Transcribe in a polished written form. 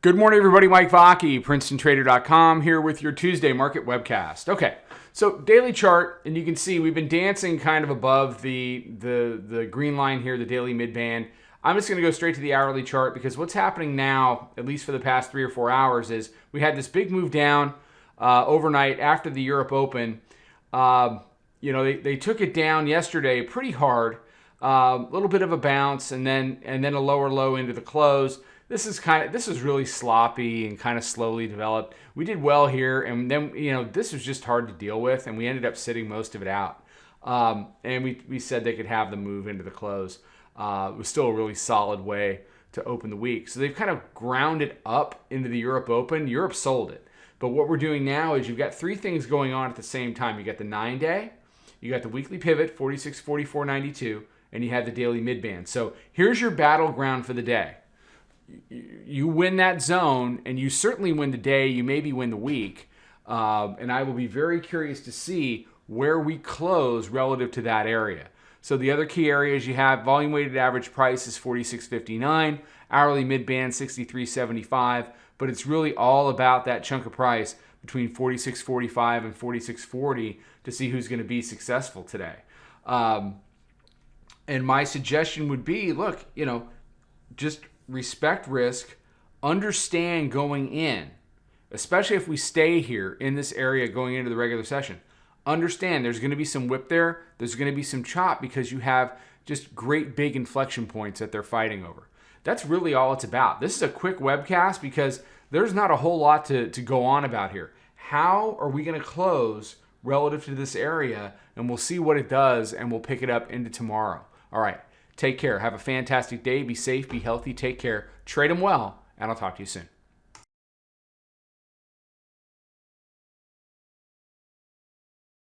Good morning, everybody. Mike Vacchi, Princetontrader.com, here with your Tuesday market webcast. Okay, so daily chart, and you can see we've been dancing kind of above the green line here, the daily mid-band. I'm just going to go straight to the hourly chart because what's happening now, at least for the past 3 or 4 hours, is we had this big move down overnight after the Europe Open. They took it down yesterday pretty hard, a little bit of a bounce, and then a lower low into the close. This is really sloppy and kind of slowly developed. We did well here, and then this was just hard to deal with, and we ended up sitting most of it out. And we said they could have the move into the close. It was still a really solid way to open the week. So they've kind of ground it up into the Europe Open. Europe sold it. But what we're doing now is you've got 3 things going on at the same time. You got the 9-day, you got the weekly pivot, 46, 44, 92, and you have the daily midband. So here's your battleground for the day. You win that zone, and you certainly win the day. You maybe win the week. And I will be very curious to see where we close relative to that area. So the other key areas you have, volume weighted average price is 46.59, hourly mid-band 63.75, but it's really all about that chunk of price between 46.45 and 46.40 to see who's going to be successful today. And my suggestion would be, look, just respect risk, understand going in, especially if we stay here in this area going into the regular session. Understand there's going to be some whip there. There's going to be some chop because you have just great big inflection points that they're fighting over. That's really all it's about. This is a quick webcast because there's not a whole lot to go on about here. How are we going to close relative to this area? And we'll see what it does, and we'll pick it up into tomorrow. All right. Take care. Have a fantastic day. Be safe. Be healthy. Take care. Trade them well, and I'll talk to you soon.